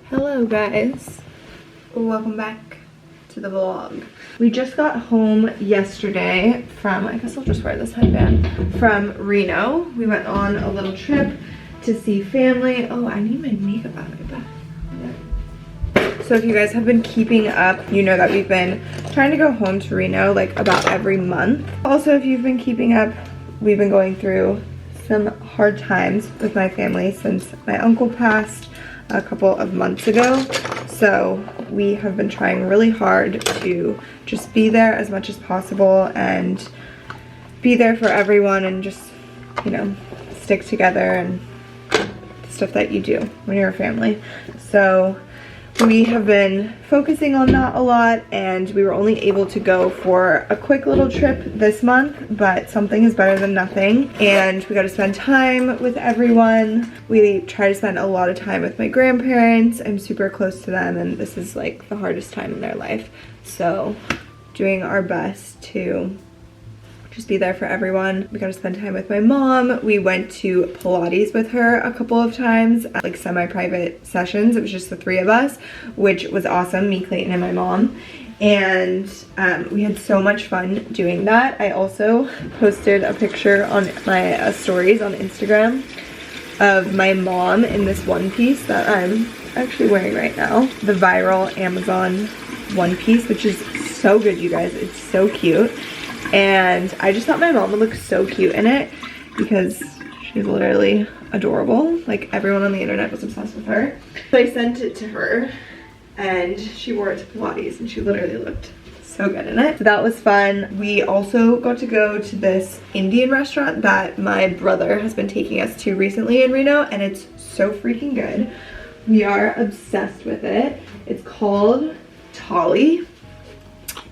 Hello guys, welcome back to the vlog. We just got home yesterday from, I guess I'll just wear this headband, from Reno. We went on a little trip to see family. Oh, I need my makeup out of my bag. So if you guys have been keeping up, you know that we've been trying to go home to Reno like about every month. Also, if you've been keeping up, we've been going through some hard times with my family since my uncle passed a couple of months ago. So we have been trying really hard to just be there as much as possible and be there for everyone and just, you know, stick together and stuff that you do when you're a family. So we have been focusing on that a lot, and we were only able to go for a quick little trip this month, but something is better than nothing, and we got to spend time with everyone. We try to spend a lot of time with my grandparents. I'm super close to them, and this is like the hardest time in their life, so doing our best to just be there for everyone. We got to spend time with my mom. We went to Pilates with her a couple of times, like semi-private sessions. It was just the three of us, which was awesome, me, Clayton, and my mom. And we had so much fun doing that. I also posted a picture on my stories on Instagram of my mom in this one piece that I'm actually wearing right now. The viral Amazon one piece, which is so good, you guys. It's so cute. And I just thought my mom would look so cute in it because she's literally adorable. Like, everyone on the internet was obsessed with her. So I sent it to her and she wore it to Pilates and she literally looked so good in it. So that was fun. We also got to go to this Indian restaurant that my brother has been taking us to recently in Reno, and it's so freaking good. We are obsessed with it. It's called Tolly.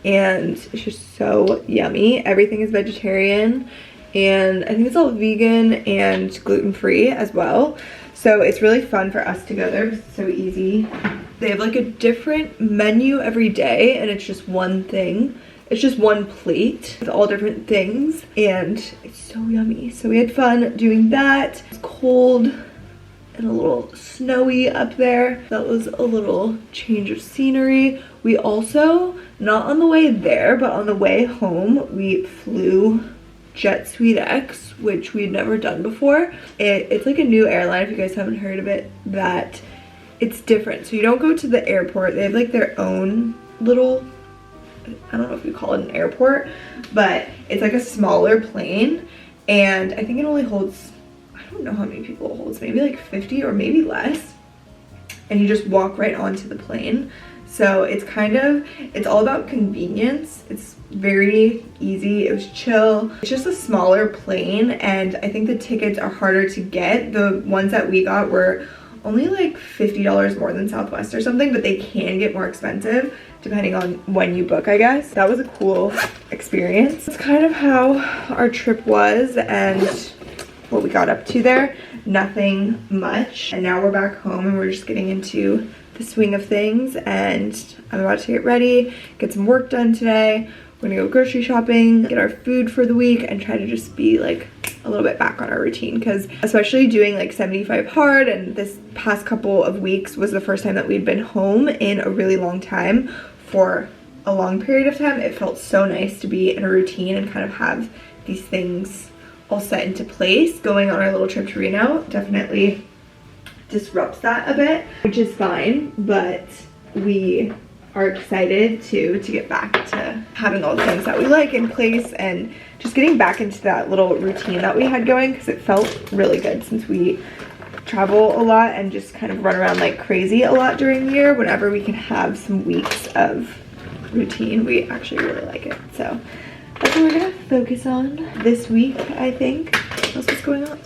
And it's just so yummy. Everything is vegetarian, and I think it's all vegan and gluten-free as well. So it's really fun for us to go there because it's so easy. They have like a different menu every day, and it's just one thing. It's just one plate with all different things, and it's so yummy. So we had fun doing that. It's cold and a little snowy up there. That was a little change of scenery. We also, not on the way there, but on the way home, we flew JetSuiteX, which we'd never done before. It's like a new airline, if you guys haven't heard of it, that it's different. So you don't go to the airport. They have like their own little, I don't know if you call it an airport, but it's like a smaller plane, and I think it only holds, I don't know how many people it holds, maybe like 50 or maybe less, and you just walk right onto the plane. So it's it's all about convenience. It's very easy. It was chill. It's just a smaller plane, and I think the tickets are harder to get. The ones that we got were only like $50 more than Southwest or something, but they can get more expensive depending on when you book, I guess. That was a cool experience. That's kind of how our trip was and what we got up to there. Nothing much. And now we're back home and we're just getting into the swing of things, and I'm about to get ready, get some work done today. We're gonna go grocery shopping, get our food for the week, and try to just be like a little bit back on our routine, because especially doing like 75 hard, and this past couple of weeks was the first time that we'd been home in a really long time. For a long period of time, it felt so nice to be in a routine and kind of have these things all set into place. Going on our little trip to Reno definitely disrupts that a bit, which is fine, but we are excited to get back to having all the things that we like in place and just getting back into that little routine that we had going, because it felt really good since we travel a lot and just kind of run around like crazy a lot during the year. Whenever we can have some weeks of routine, we actually really like it. So that's what we're gonna focus on this week, I think. That's what's going on.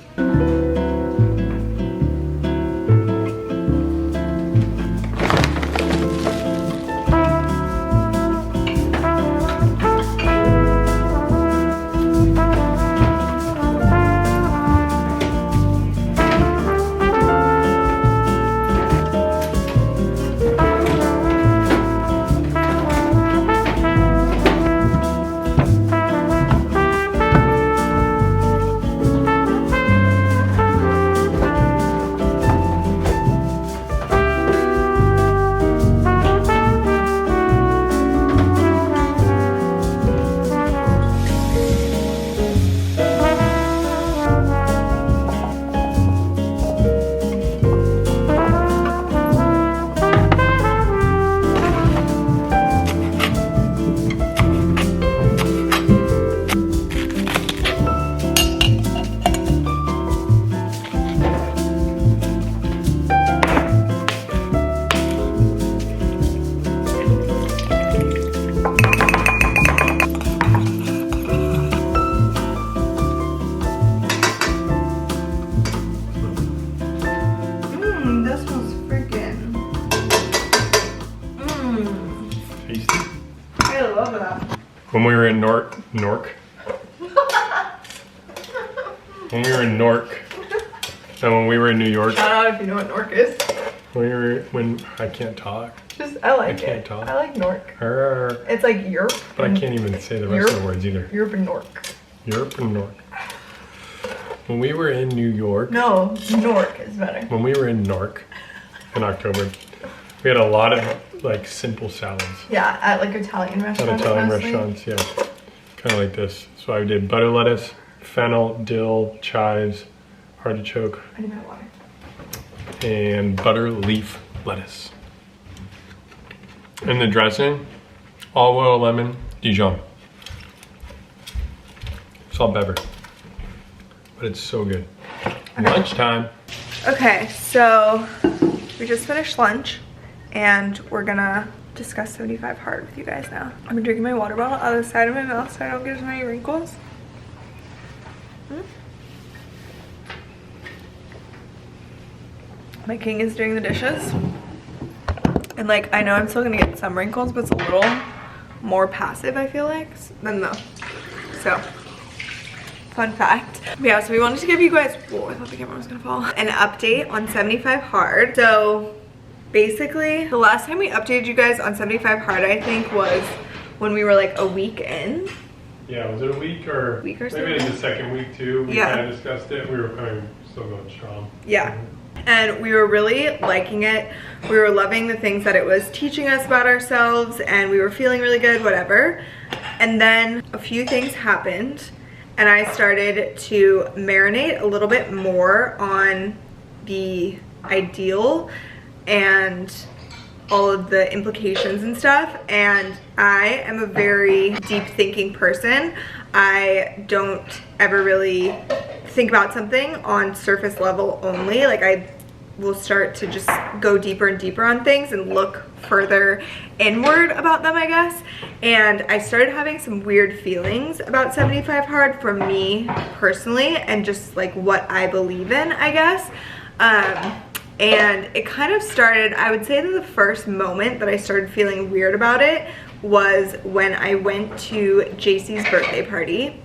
That smells freaking. Tasty. I love that. When we were in Newark. When we were in Newark. And when we were in New York. I don't know if you know what Newark is. When I can't talk. I like it. I can't talk. I like Newark. Arr. It's like Europe. But I can't even say the rest of the words either. Europe and Newark. Europe and Newark. When we were in New York. No, Newark is better. When we were in Newark in October, we had a lot of like simple salads. Yeah, at like Italian restaurants. At Italian mostly. restaurants, yeah. Kind of like this. So I did butter lettuce, fennel, dill, chives, artichoke, I didn't have water. and butter leaf lettuce. And the dressing, olive oil, lemon, Dijon. Salt, pepper. But it's so good. Lunchtime. Okay, so we just finished lunch and we're gonna discuss 75 hard with you guys now. I've been drinking my water bottle out of the side of my mouth so I don't get as many wrinkles. My king is doing the dishes. And like, I know I'm still gonna get some wrinkles, but it's a little more passive, I feel like, than the, so. Fun fact. But yeah, so we wanted to give you guys, whoa, I thought the camera was gonna fall, an update on 75 hard. So basically, the last time we updated you guys on 75 hard, I think, was when we were like a week in. Yeah, was it a week or maybe in the second week too? We Yeah. kind of discussed it. We were still going strong. Yeah. And we were really liking it. We were loving the things that it was teaching us about ourselves and we were feeling really good, whatever. And then a few things happened and I started to marinate a little bit more on the ideal and all of the implications and stuff. And I am a very deep thinking person. I don't ever really think about something on surface level only. Like I will start to just go deeper and deeper on things and look further inward about them, I guess. And I started having some weird feelings about 75 hard for me personally and just like what I believe in, I guess. And it kind of started, I would say that the first moment that I started feeling weird about it was when I went to JC's birthday party,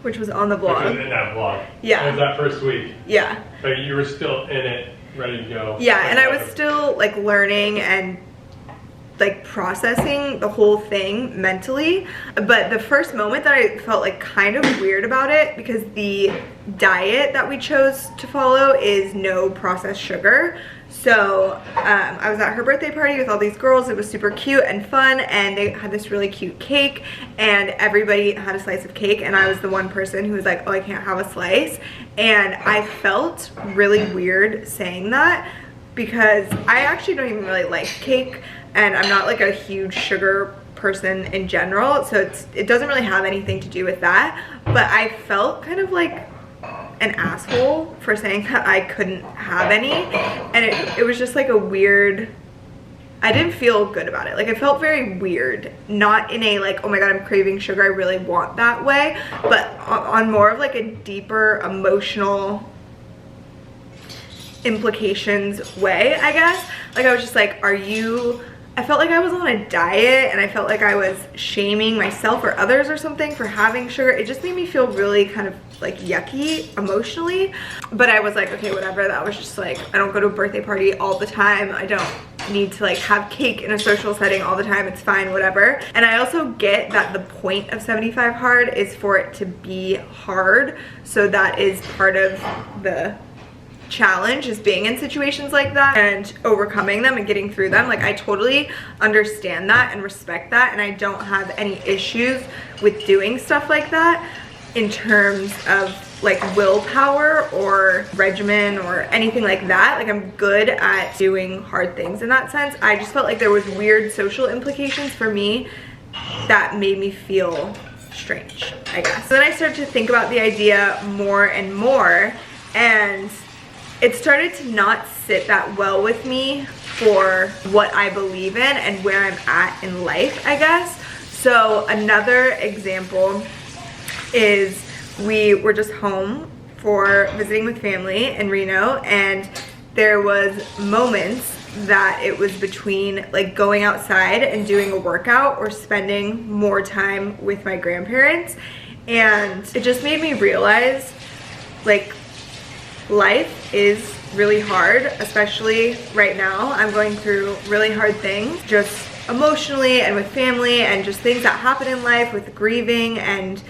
which was on the vlog. Which was in that vlog. Yeah. It was that first week. Yeah. But you were still in it, ready to go. Yeah, and I was still like learning and like processing the whole thing mentally. But the first moment that I felt like kind of weird about it, because the diet that we chose to follow is no processed sugar. So I was at her birthday party with all these girls. It was super cute and fun, and they had this really cute cake, and everybody had a slice of cake, and I was the one person who was like, oh, I can't have a slice. And I felt really weird saying that because I actually don't even really like cake, and I'm not like a huge sugar person in general, so it doesn't really have anything to do with that. But I felt kind of like an asshole for saying that I couldn't have any, and it was just like a weird, I didn't feel good about it. Like it felt very weird, not in a like, oh my god, I'm craving sugar, I really want that way, but on more of like a deeper emotional implications way, I guess. Like I was just like, I felt like I was on a diet and I felt like I was shaming myself or others or something for having sugar. It just made me feel really kind of like yucky emotionally. But I was like, okay, whatever. That was just like, I don't go to a birthday party all the time. I don't need to like have cake in a social setting all the time. It's fine, whatever. And I also get that the point of 75 hard is for it to be hard. So that is part of the challenge, is being in situations like that and overcoming them and getting through them. Like I totally understand that and respect that, and I don't have any issues with doing stuff like that in terms of like willpower or regimen or anything like that. Like I'm good at doing hard things in that sense. I just felt like there was weird social implications for me that made me feel strange, I guess. So then I started to think about the idea more and more, and it started to not sit that well with me for what I believe in and where I'm at in life, I guess. So another example is we were just home for visiting with family in Reno, and there was moments that it was between like going outside and doing a workout or spending more time with my grandparents. And it just made me realize like life is really hard, especially right now. I'm going through really hard things, just emotionally and with family, and just things that happen in life with grieving and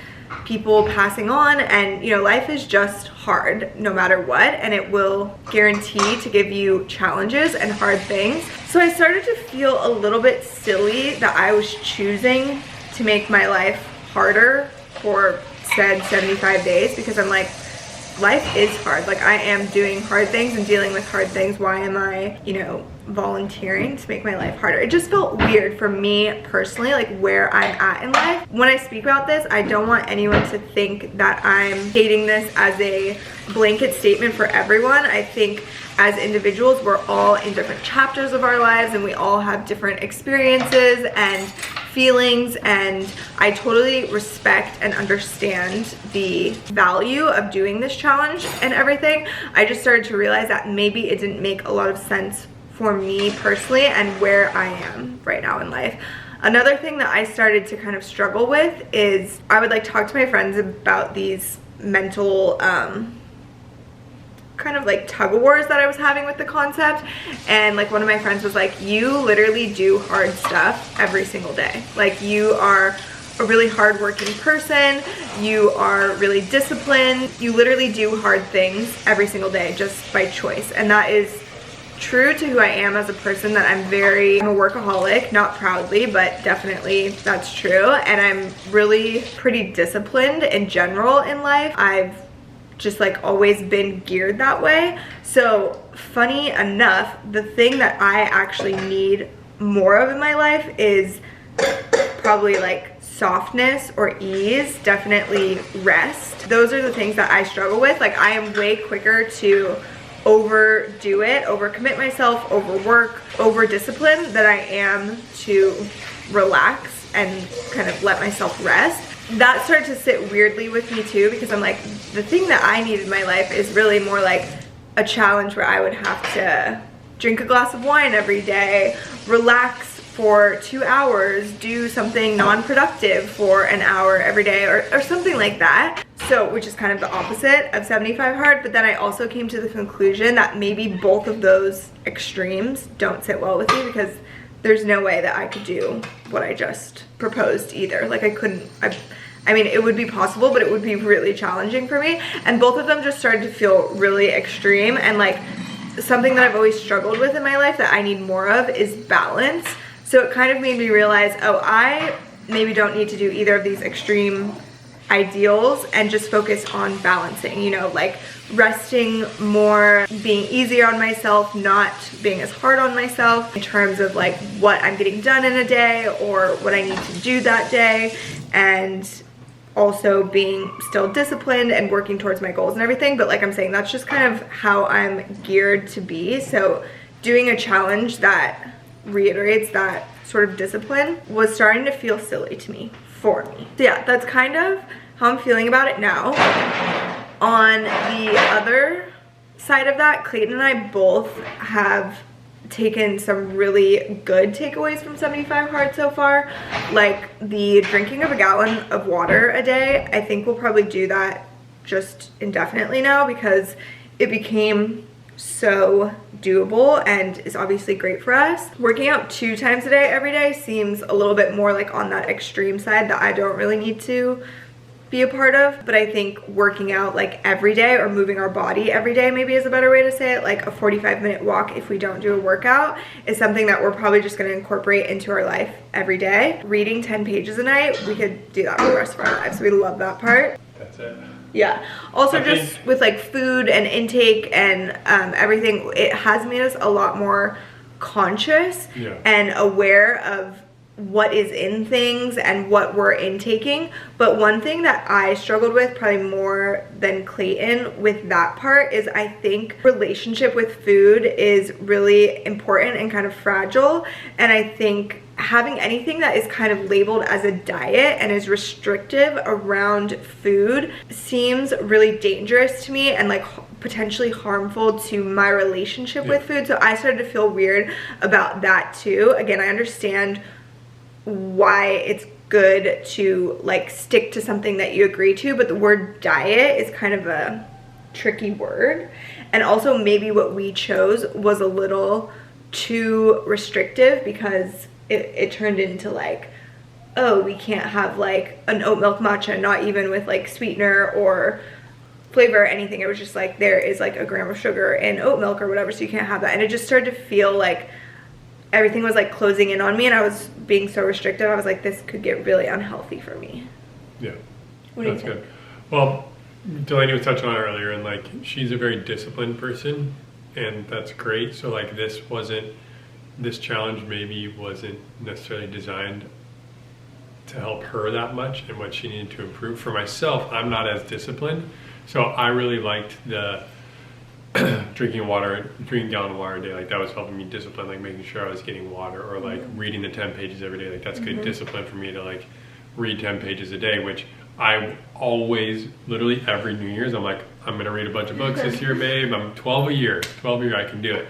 people passing on. And you know, life is just hard no matter what, and it will guarantee to give you challenges and hard things. So I started to feel a little bit silly that I was choosing to make my life harder for said 75 days, because I'm like, life is hard. Like, I am doing hard things and dealing with hard things. Why am I, you know, volunteering to make my life harder? It just felt weird for me personally, like where I'm at in life. When I speak about this, I don't want anyone to think that I'm stating this as a blanket statement for everyone. I think as individuals, we're all in different chapters of our lives, and we all have different experiences and feelings, and I totally respect and understand the value of doing this challenge and everything. I just started to realize that maybe it didn't make a lot of sense for me personally and where I am right now in life. Another thing that I started to kind of struggle with is I would like talk to my friends about these mental kind of like tug of wars that I was having with the concept. And like one of my friends was like, you literally do hard stuff every single day. Like, you are a really hardworking person, you are really disciplined, you literally do hard things every single day just by choice. And that is true to who I am as a person, that I'm a workaholic, not proudly, but definitely that's true. And I'm really pretty disciplined in general in life. I've just like always been geared that way. So funny enough, the thing that I actually need more of in my life is probably like softness or ease, definitely rest. Those are the things that I struggle with. Like, I am way quicker to overdo it, overcommit myself, overwork, over discipline than I am to relax and kind of let myself rest. That started to sit weirdly with me too, because I'm like, the thing that I need in my life is really more like a challenge where I would have to drink a glass of wine every day, relax for 2 hours, do something non-productive for an hour every day, or something like that. So, which is kind of the opposite of 75 hard. But then I also came to the conclusion that maybe both of those extremes don't sit well with me, because there's no way that I could do what I just proposed either. Like, I mean, it would be possible, but it would be really challenging for me. And both of them just started to feel really extreme. And like, something that I've always struggled with in my life that I need more of is balance. So it kind of made me realize, oh, I maybe don't need to do either of these extreme ideals and just focus on balancing, you know, like resting more, being easier on myself, not being as hard on myself in terms of like what I'm getting done in a day or what I need to do that day, and also being still disciplined and working towards my goals and everything. But like I'm saying, that's just kind of how I'm geared to be. So doing a challenge that reiterates that sort of discipline was starting to feel silly to me, for me. So yeah, that's kind of how I'm feeling about it now. On the other side of that, Clayton and I both have taken some really good takeaways from 75 hard so far. Like the drinking of a gallon of water a day, I think we'll probably do that just indefinitely now, because it became so doable and is obviously great for us. Working out 2 times a day every day seems a little bit more like on that extreme side that I don't really need to be a part of. But I think working out like every day, or moving our body every day maybe is a better way to say it, like a 45-minute walk if we don't do a workout, is something that we're probably just going to incorporate into our life every day. Reading 10 pages a night, we could do that for the rest of our lives. We love that part. That's it. Yeah. Also, just with like food and intake and everything, it has made us a lot more conscious and aware of what is in things and what we're intaking. But one thing that I struggled with probably more than Clayton with that part is, I think relationship with food is really important and kind of fragile. And I think having anything that is kind of labeled as a diet and is restrictive around food seems really dangerous to me, and like potentially harmful to my relationship with food. So I started to feel weird about that too. Again, I understand why it's good to like stick to something that you agree to, but the word diet is kind of a tricky word. And also maybe what we chose was a little too restrictive, because it turned into like, oh, we can't have like an oat milk matcha, not even with like sweetener or flavor or anything. It was just like, there is like a gram of sugar in oat milk or whatever, so you can't have that. And it just started to feel like everything was like closing in on me, and I was being so restrictive. I was like, this could get really unhealthy for me. Yeah, what do that's you think? good. Well, Delaney was touching on it earlier, and like she's a very disciplined person, and that's great. So like this challenge maybe wasn't necessarily designed to help her that much and what she needed to improve. For myself, I'm not as disciplined, so I really liked the drinking a gallon of water a day. Like that was helping me discipline, like making sure I was getting water, or like reading the 10 pages every day. Like that's good discipline for me to like read 10 pages a day, which I always, literally every New Year's, I'm like, I'm gonna read a bunch of books this year, babe. I'm 12 a year, I can do it.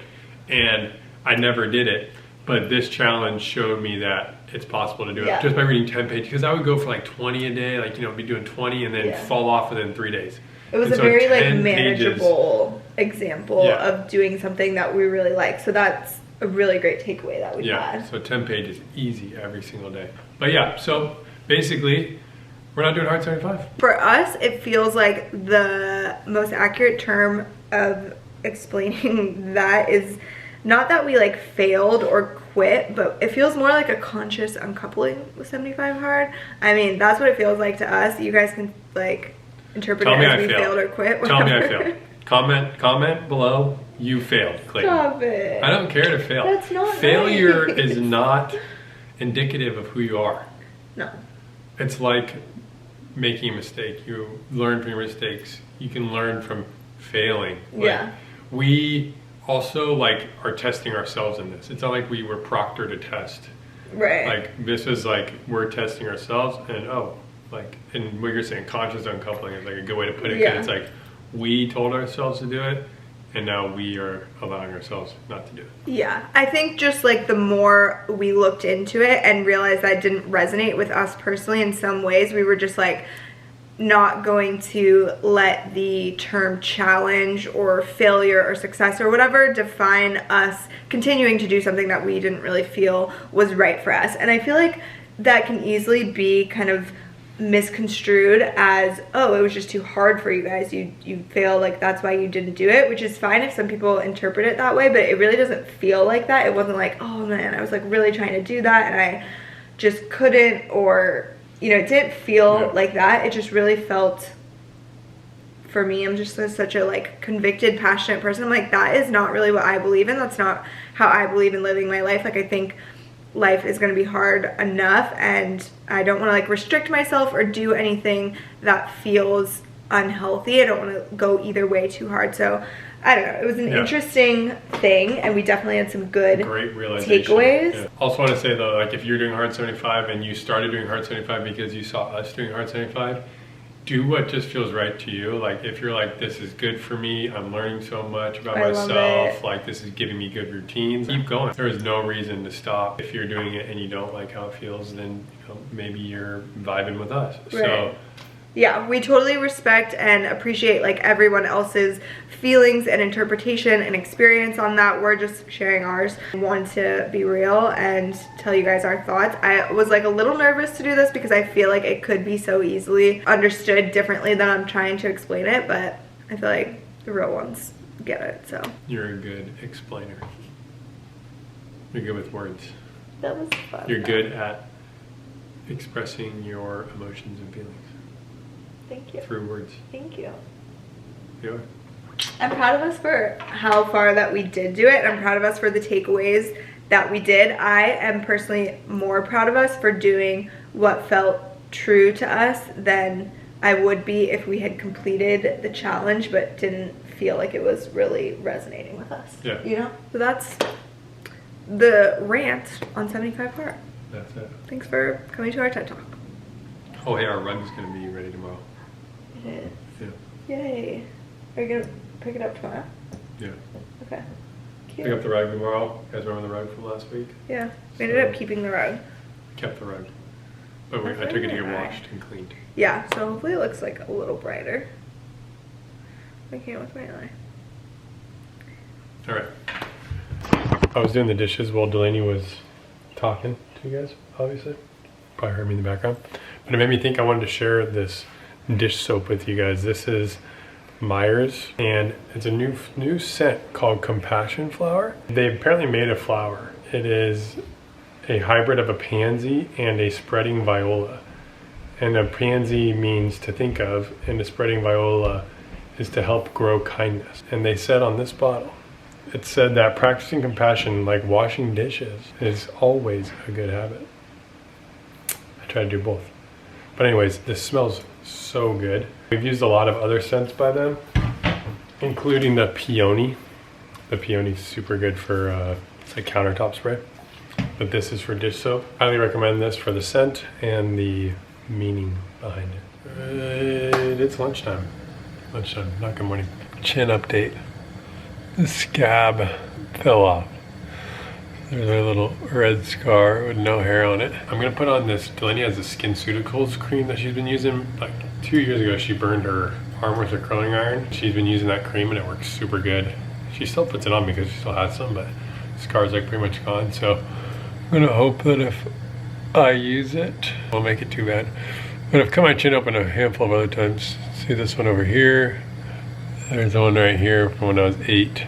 And I never did it, but this challenge showed me that it's possible to do it just by reading 10 pages, because I would go for like 20 a day, like, you know, be doing 20 and then fall off within 3 days. It was a very like manageable example of doing something that we really like. So that's a really great takeaway that we had. So 10 pages, easy every single day. But yeah, so basically, we're not doing hard 75. For us, it feels like the most accurate term of explaining that is not that we like failed or quit, but it feels more like a conscious uncoupling with 75 hard. I mean, that's what it feels like to us. You guys can like interpret it as we failed or quit. Tell me I failed. Comment below, you failed, Clayton. Stop it. I don't care to fail. That's not Failure nice. is not indicative of who you are. No. It's like making a mistake. You learn from your mistakes. You can learn from failing. Like, we also like are testing ourselves in this. It's not like we were proctored a test. Right. Like this is like we're testing ourselves, and like, and what you're saying, conscious uncoupling is like a good way to put it. It's like we told ourselves to do it, and now we are allowing ourselves not to do it. Yeah, I think just like the more we looked into it and realized that didn't resonate with us personally in some ways, we were just like not going to let the term challenge or failure or success or whatever define us continuing to do something that we didn't really feel was right for us. And I feel like that can easily be kind of misconstrued as, oh, it was just too hard for you guys, you failed, like that's why you didn't do it, which is fine if some people interpret it that way, but it really doesn't feel like that. It wasn't like, oh man, I was like really trying to do that and I just couldn't, or you know, it didn't feel like that. It just really felt, for me, I'm just such a like convicted, passionate person. I'm like, that is not really what I believe in. That's not how I believe in living my life. Like I think life is going to be hard enough, and I don't want to like restrict myself or do anything that feels unhealthy. I don't want to go either way too hard. So I don't know, it was an interesting thing, and we definitely had some great takeaways. Yeah. Also want to say though, like if you're doing hard 75 and you started doing hard 75 because you saw us doing hard 75, do what just feels right to you. Like if you're like, this is good for me, I'm learning so much about myself, like this is giving me good routines, keep going. There is no reason to stop. If you're doing it and you don't like how it feels, then you know, maybe you're vibing with us. So yeah, we totally respect and appreciate like everyone else's feelings and interpretation and experience on that. We're just sharing ours. We wanted to be real and tell you guys our thoughts. I was like a little nervous to do this because I feel like it could be so easily understood differently than I'm trying to explain it, but I feel like the real ones get it, so. You're a good explainer. You're good with words. That was fun. You're good at expressing your emotions and feelings. Thank you. Through words. Thank you. You are. I'm proud of us for how far that we did do it. I'm proud of us for the takeaways that we did. I am personally more proud of us for doing what felt true to us than I would be if we had completed the challenge but didn't feel like it was really resonating with us. Yeah. You know? So that's the rant on 75 Hard. That's it. Thanks for coming to our TED Talk. Oh hey, our run is going to be ready tomorrow. It is. Yeah. Yay. Are you gonna pick it up tomorrow? Yeah. Okay. Cute. Pick up the rug tomorrow. You guys remember the rug from last week? Yeah. We ended up keeping the rug. Kept the rug. But I That's took it to very get nice. washed and cleaned. Yeah, so hopefully it looks like a little brighter. I can't with my eye. All right. I was doing the dishes while Delaney was talking to you guys, obviously. Probably heard me in the background. But it made me think I wanted to share this dish soap with you guys. This is Myers, and it's a new scent called Compassion Flower. They apparently made a flower. It is a hybrid of a pansy and a spreading viola. And a pansy means to think of, and a spreading viola is to help grow kindness. And they said on this bottle, it said that practicing compassion, like washing dishes, is always a good habit. I try to do both. But anyways, this smells so good. We've used a lot of other scents by them, including the peony. The peony is super good for it's like countertop spray. But this is for dish soap. Highly recommend this for the scent and the meaning behind it. It's lunchtime. Lunchtime, not good morning. Chin update. The scab fell off. There's a little red scar with no hair on it. I'm gonna put on this, Delaney has the SkinCeuticals cream that she's been using. Like 2 years ago, she burned her arm with her curling iron. She's been using that cream and it works super good. She still puts it on because she still has some, but the scar's like pretty much gone. So I'm gonna hope that if I use it, it won't make it too bad. But I've cut my chin open a handful of other times. See this one over here? There's the one right here from when I was 8.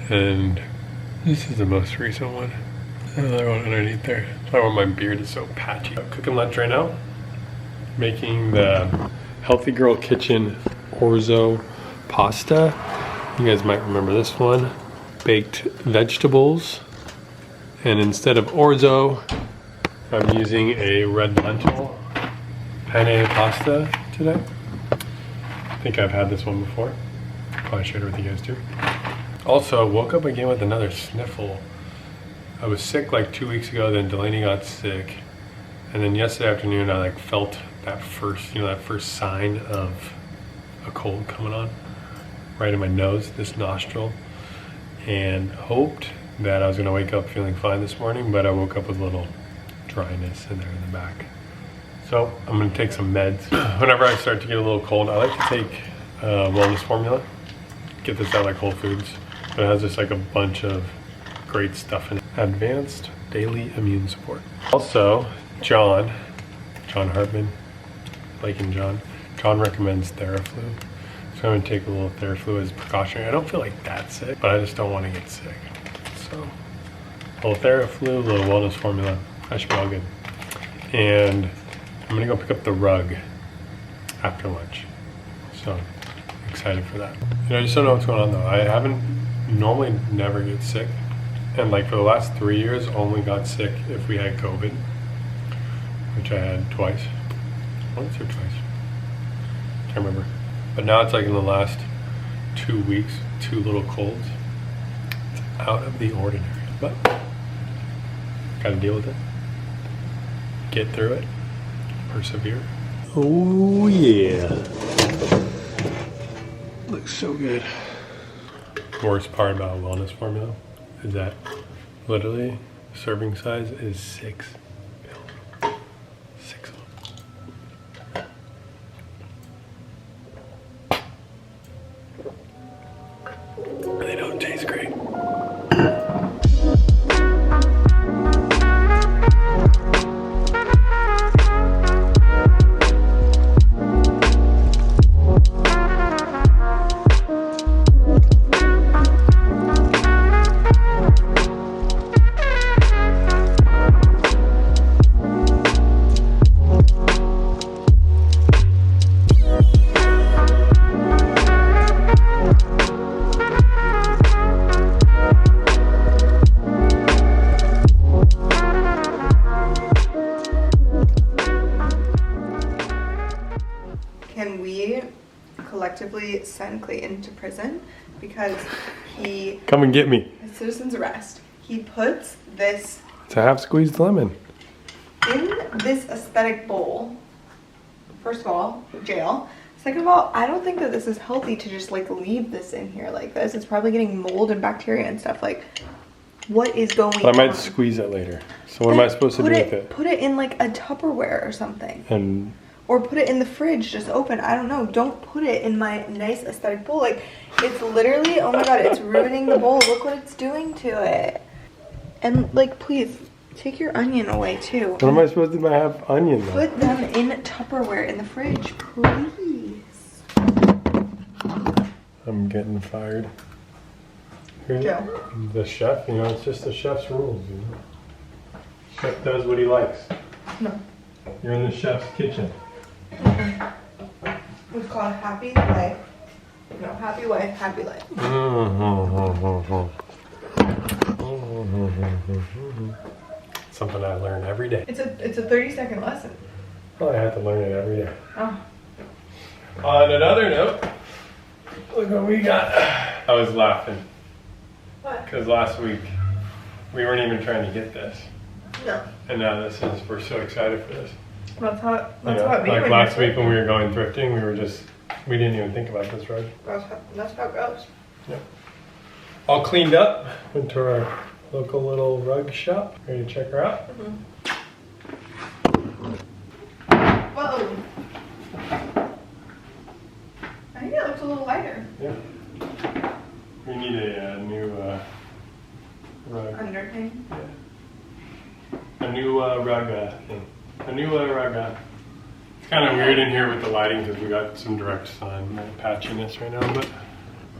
And this is the most recent one. Another one underneath there. That's why my beard is so patchy. I'm cooking lunch right now. Making the Healthy Girl Kitchen orzo pasta. You guys might remember this one. Baked vegetables. And instead of orzo, I'm using a red lentil penne pasta today. I think I've had this one before. Probably shared it with you guys too. Also, woke up again with another sniffle. I was sick like 2 weeks ago, then Delaney got sick. And then yesterday afternoon, I like felt that first, that first sign of a cold coming on. Right in my nose, this nostril. And hoped that I was gonna wake up feeling fine this morning, but I woke up with a little dryness in there in the back. So I'm gonna take some meds. Whenever I start to get a little cold, I like to take wellness formula. Get this out like Whole Foods. It has just like a bunch of great stuff in it. Advanced daily immune support. Also, John Hartman, Blake and John recommends Theraflu. So I'm gonna take a little Theraflu as precautionary. I don't feel like that sick, but I just don't want to get sick. So a little Theraflu, a little wellness formula. I should be all good. And I'm gonna go pick up the rug after lunch. So I'm excited for that. I just don't know what's going on though. I normally never get sick. And like for the last 3 years, only got sick if we had COVID, which I had twice. Once or twice. Can't remember. But now it's like in the last 2 weeks, 2 little colds. It's out of the ordinary. But gotta deal with it. Get through it. Persevere. Oh yeah. Looks so good. Worst part about a wellness formula is that literally serving size is 6 pills. 6 of them. They don't taste great. Can we collectively send Clayton to prison because he Come and get me. citizen's arrest? He puts this It's a half squeezed lemon. in this aesthetic bowl. First of all, jail. Second of all, I don't think that this is healthy to just like leave this in here like this. It's probably getting mold and bacteria and stuff. Like, what is going on? I might squeeze it later. So what am I supposed to do with it? Put it in like a Tupperware or something. And or put it in the fridge, just open. I don't know. Don't put it in my nice aesthetic bowl. Like, it's literally, oh my god, it's ruining the bowl. Look what it's doing to it. And like, please, take your onion away too. What am I supposed to have onion though? Put them in Tupperware in the fridge, please. I'm getting fired. Joe. The chef, you know, it's just the chef's rules, you know. Chef does what he likes. No. You're in the chef's kitchen. It's called Happy Life. No, Happy Wife, Happy Life. Something I learn every day. It's a 30-second lesson. Well, I have to learn it every day. Oh. On another note, look what we got. I was laughing. What? Because last week, we weren't even trying to get this. No. And now this is, we're so excited for this. That's how You know, it like last week when we were going thrifting, we didn't even think about this rug. That's how it goes. Yep. All cleaned up. Went to our local little rug shop. Ready to check her out? Whoa. I think it looks a little lighter. Yeah. We need a new rug. Underhang. Yeah. A new rug thing. A new rug. It's kind of weird in here with the lighting because we got some direct sun patchiness right now, but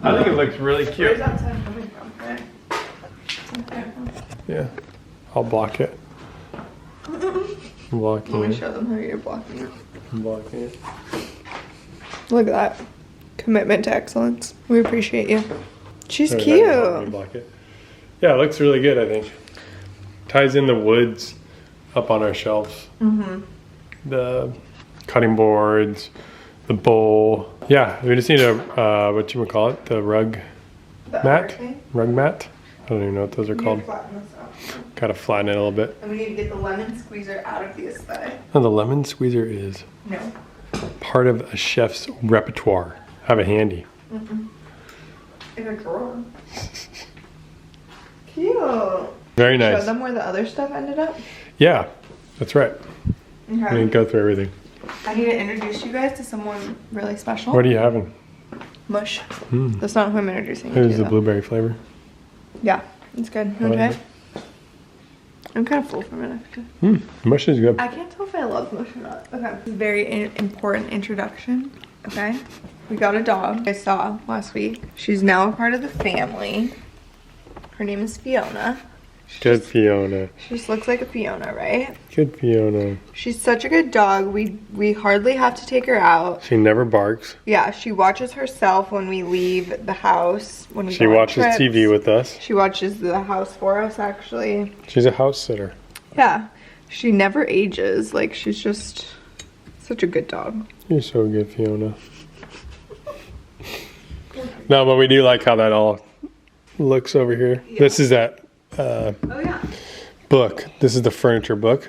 I think it looks really cute. Where's that sun coming from? Right? Okay. Yeah. I'll block it. I'm blocking Let me it. show them how you're blocking it. I'm blocking it. Look at that. Commitment to excellence. We appreciate you. She's Let me cute. block it. Yeah, it looks really good, I think. Ties in the woods up on our shelves. The cutting boards, the bowl. Yeah, we just need a, whatchamacallit, the rug mat? Rug mat? I don't even know what those are called. Gotta flatten it a little bit. And we need to get the lemon squeezer out of the aesthetic. Oh, the lemon squeezer is No. part of a chef's repertoire. Have it handy. In a drawer. Cute. Very Show nice. them where the other stuff ended up. Yeah, that's right. We Okay. didn't go through everything. I need to introduce you guys to someone really special. What are you having? Mush. That's not who I'm introducing you Here's to. the though. blueberry flavor. Yeah, it's good. I like Okay. I'm kind of full from it. Actually. Mush is good. I can't tell if I love mush or not. Okay. This is a very important introduction. Okay. We got a dog I saw last week. She's now a part of the family. Her name is Fiona. Good Fiona. She just looks like a Fiona, right? Good Fiona. She's such a good dog. We hardly have to take her out. She never barks. Yeah, she watches herself when we leave the house. When we She go on watches trips. TV with us. She watches the house for us, actually. She's a house sitter. Yeah, she never ages. Like, she's just such a good dog. You're so good, Fiona. No, but we do like how that all looks over here. Yeah. This is that Oh yeah. book. This is the furniture book.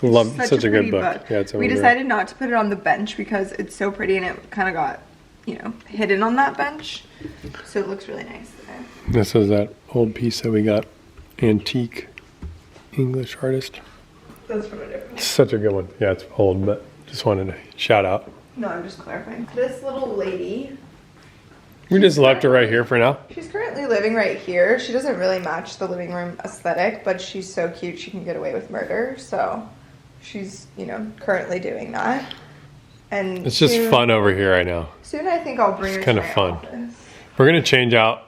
Love such a good pretty book. Yeah, it's over we there. decided not to put it on the bench because it's so pretty and it kind of got, you know, hidden on that bench. So it looks really nice today. This is that old piece that we got. Antique English artist. That's from a different. Such a good one. Yeah, it's old, but just wanted to shout out. No, I'm just clarifying. This little lady, We just left her right here for now. she's currently living right here. She doesn't really match the living room aesthetic, but she's so cute she can get away with murder. So she's, you know, currently doing that. And It's just soon- fun over here right now. Soon I think I'll bring her It's to kinda my fun. office. We're gonna change out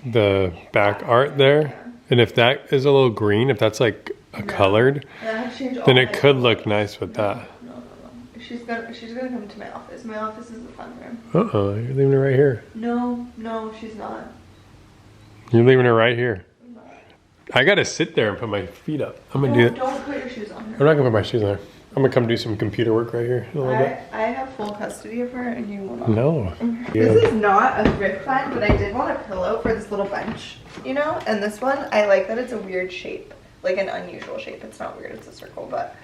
the back art there, and if that is a little green, if that's like a colored, And I have to change all then my it could look nice with that. No. She's gonna come to my office. My office is the fun room. Uh-oh, you're leaving it right here. No, she's not. You're leaving it right here. I gotta sit there and put my feet up. I'm gonna do it. Don't put your shoes on I'm her. not gonna put my shoes on there. I'm gonna come do some computer work right here in a little bit. I have full custody of her and you will not. No. This Yeah. is not a thrift find, but I did want a pillow for this little bench, you know? And this one, I like that it's a weird shape. Like an unusual shape. It's not weird, it's a circle, but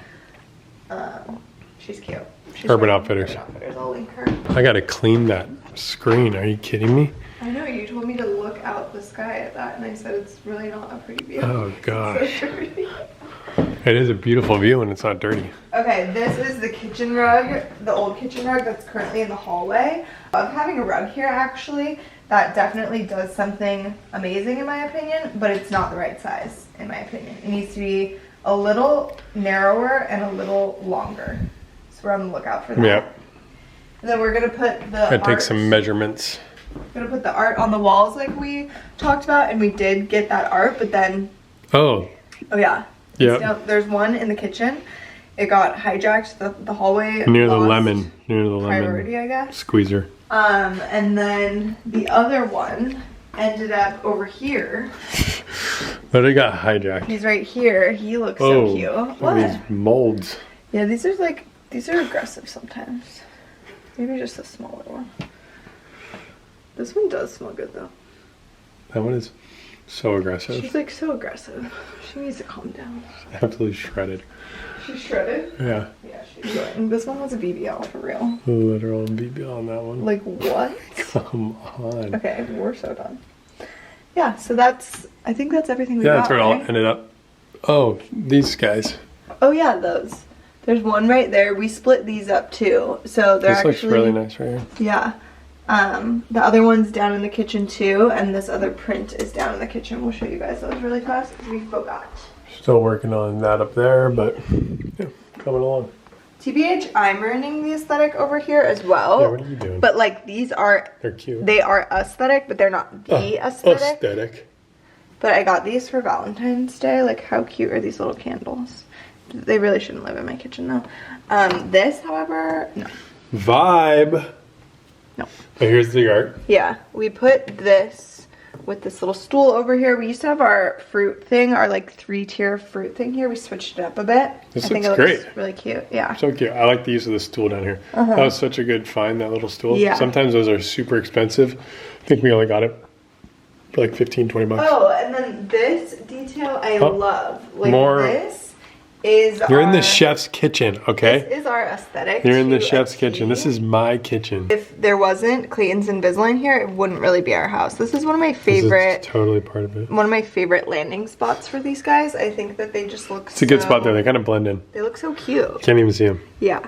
She's cute. She's Urban from Outfitters. Urban Outfitters. I'll link her. I gotta clean that screen. Are you kidding me? I know, you told me to look out the sky at that, and I said it's really not a pretty view. Oh gosh. So dirty. It is a beautiful view when it's not dirty. Okay, this is the kitchen rug, the old kitchen rug that's currently in the hallway. I love having a rug here, actually. That definitely does something amazing in my opinion, but it's not the right size in my opinion. It needs to be a little narrower and a little longer. So we're on the lookout for that. Yep. And then we're gonna put the Gotta take some measurements. We're gonna put the art on the walls like we talked about, and we did get that art, but then, Oh. oh yeah. Yeah. There's one in the kitchen. It got hijacked, the hallway. Near the lost lemon. Near the lemon. priority, I guess. Squeezer. And then the other one ended up over here. But it got hijacked. He's right here. He looks Oh, so cute. look at What? these molds. Yeah, these are aggressive sometimes. Maybe just a smaller one. This one does smell good though. That one is so aggressive. She's like so aggressive. She needs to calm down. Absolutely shredded. She's shredded? Yeah. Yeah, she's shredded. This one was a BBL for real. Literal BBL on that one. Like what? Come on. Okay, we're so done. Yeah, so I think that's everything we Yeah, got. that's where it all right? ended up. Oh, these guys. Oh yeah, those. There's one right there. We split these up too. So they're This actually looks really nice right here. Yeah. The other one's down in the kitchen too, and this other print is down in the kitchen. We'll show you guys those really fast. We forgot. Still working on that up there, but yeah, coming along. TBH, I'm ruining the aesthetic over here as well. Yeah, what are you doing? But like these are, They're cute. they are aesthetic, but they're not the aesthetic. Aesthetic. But I got these for Valentine's Day. Like how cute are these little candles? They really shouldn't live in my kitchen though. This, however, no. Vibe. No. But here's the art. Yeah, we put this with this little stool over here. We used to have our fruit thing, our like 3-tier fruit thing here. We switched it up a bit. This I think looks it looks great. really cute. Yeah. So cute. I like the use of the stool down here. That was such a good find, that little stool. Yeah. Sometimes those are super expensive. I think we only got it for like 15, 20 bucks. Oh, and then this detail I love. Like more. this is You're in our, the chef's kitchen, okay? This is our aesthetic. You're in the to chef's a kitchen. T. This is my kitchen. If there wasn't Clayton's Invisalign here, it wouldn't really be our house. This is one of my favorite. This is totally part of it. One of my favorite landing spots for these guys. I think that they just look. It's a good spot there. They kind of blend in. They look so cute. Can't even see them. Yeah,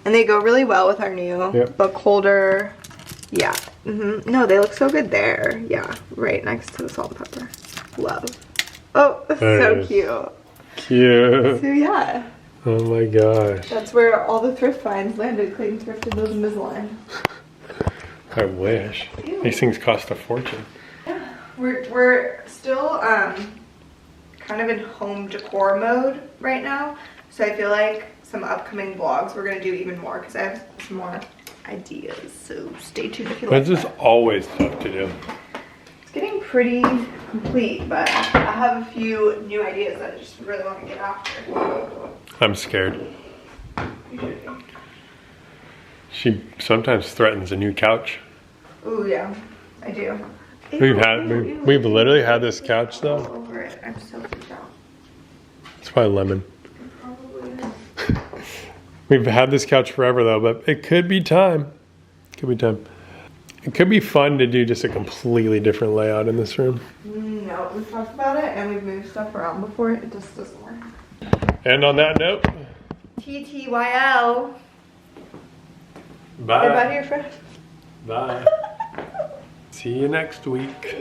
and they go really well with our new Yep. book holder. Yeah. No, they look so good there. Yeah, right next to the salt and pepper. Love. Oh, There so it is. cute. Cute. So yeah. Oh my gosh. That's where all the thrift finds landed. Clayton thrifted those Invisalign. I wish. Ew. These things cost a fortune. We're still kind of in home decor mode right now. So I feel like some upcoming vlogs we're gonna do even more because I have some more ideas. So stay tuned if you like This is that. always tough to do. It's getting pretty complete, but I have a few new ideas that I just really want to get after. I'm scared. You should be. She sometimes threatens a new couch. Ooh, yeah, I do. We've literally had this couch though. All over it. I'm so freaked out. It's probably lemon. It probably is. We've had this couch forever though, but it could be time. Could be time. It could be fun to do just a completely different layout in this room. No, we've talked about it and we've moved stuff around before. It just doesn't work. And on that note, TTYL. bye. Say bye to your friend. Bye. See you next week.